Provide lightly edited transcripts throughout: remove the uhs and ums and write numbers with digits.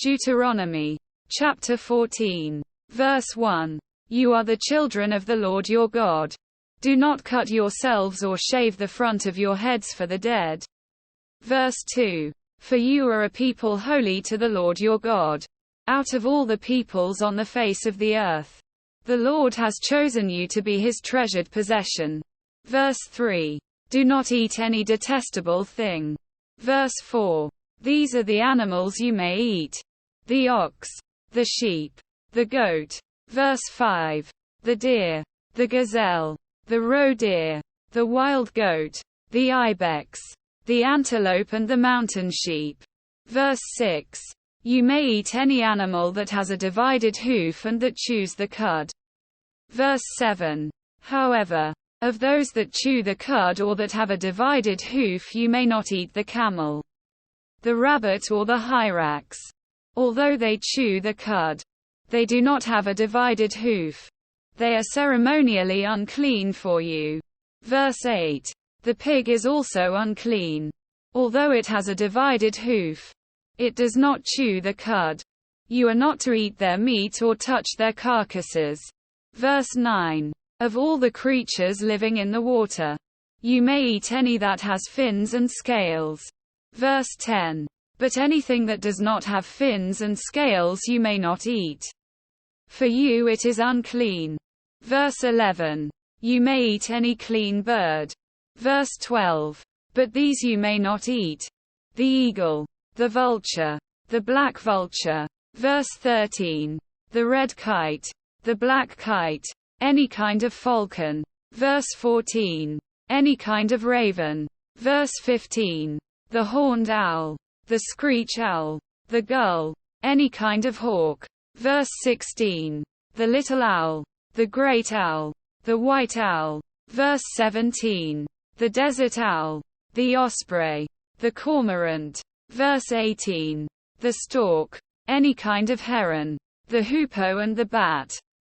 Deuteronomy chapter 14, verse 1. You are the children of the Lord your God. Do not cut yourselves or shave the front of your heads for the dead. Verse 2. For you are a people holy to the Lord your God. Out of all the peoples on the face of the earth, the Lord has chosen you to be his treasured possession. Verse 3. Do not eat any detestable thing. Verse 4. These are the animals you may eat: the ox, the sheep, the goat. Verse 5. The deer, the gazelle, the roe deer, the wild goat, the ibex, the antelope and the mountain sheep. Verse 6. You may eat any animal that has a divided hoof and that chews the cud. Verse 7. However, of those that chew the cud or that have a divided hoof you may not eat: the camel, the rabbit or the hyrax. Although they chew the cud, they do not have a divided hoof. They are ceremonially unclean for you. Verse 8. The pig is also unclean. Although it has a divided hoof, it does not chew the cud. You are not to eat their meat or touch their carcasses. Verse 9. Of all the creatures living in the water, you may eat any that has fins and scales. Verse 10. But anything that does not have fins and scales you may not eat. For you it is unclean. Verse 11. You may eat any clean bird. Verse 12. But these you may not eat: the eagle, the vulture, the black vulture. Verse 13. The red kite, the black kite, any kind of falcon. Verse 14. Any kind of raven. Verse 15. The horned owl, the screech owl, the gull, any kind of hawk. Verse 16. The little owl, the great owl, the white owl. Verse 17. The desert owl, the osprey, the cormorant. Verse 18. The stork, any kind of heron, the hoopoe and the bat.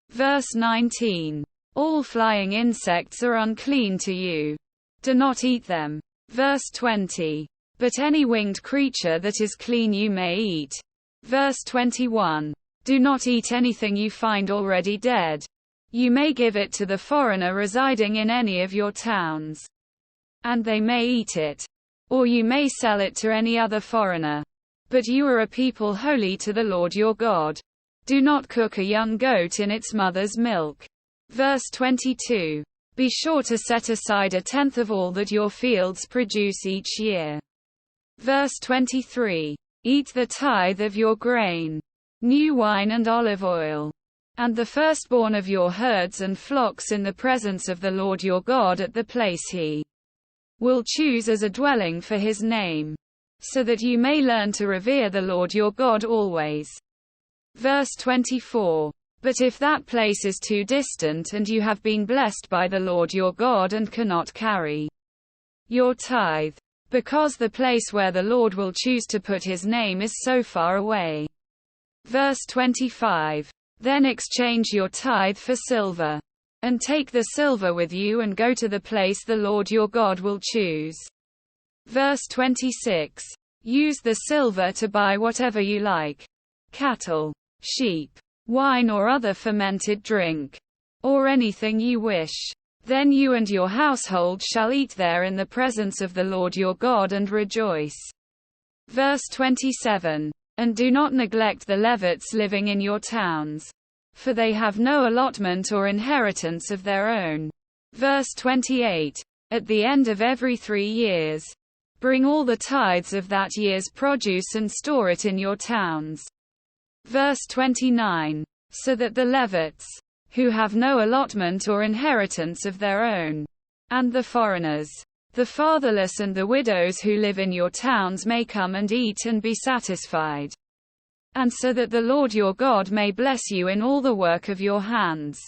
Verse 19. All flying insects are unclean to you. Do not eat them. Verse 20. But any winged creature that is clean you may eat. Verse 21. Do not eat anything you find already dead. You may give it to the foreigner residing in any of your towns, and they may eat it. Or you may sell it to any other foreigner. But you are a people holy to the Lord your God. Do not cook a young goat in its mother's milk. Verse 22. Be sure to set aside 1/10 of all that your fields produce each year. Verse 23. Eat the tithe of your grain, new wine and olive oil, and the firstborn of your herds and flocks in the presence of the Lord your God at the place he will choose as a dwelling for his name, so that you may learn to revere the Lord your God always. Verse 24. But if that place is too distant and you have been blessed by the Lord your God and cannot carry your tithe, because the place where the Lord will choose to put his name is so far away. Verse 25. Then exchange your tithe for silver, and take the silver with you and go to the place the Lord your God will choose. Verse 26. Use the silver to buy whatever you like: cattle, sheep, wine or other fermented drink, or anything you wish. Then you and your household shall eat there in the presence of the Lord your God and rejoice. Verse 27. And do not neglect the Levites living in your towns, for they have no allotment or inheritance of their own. Verse 28. At the end of every 3 years, bring all the tithes of that year's produce and store it in your towns. Verse 29. So that the Levites, who have no allotment or inheritance of their own, and the foreigners, the fatherless and the widows who live in your towns may come and eat and be satisfied, and so that the Lord your God may bless you in all the work of your hands.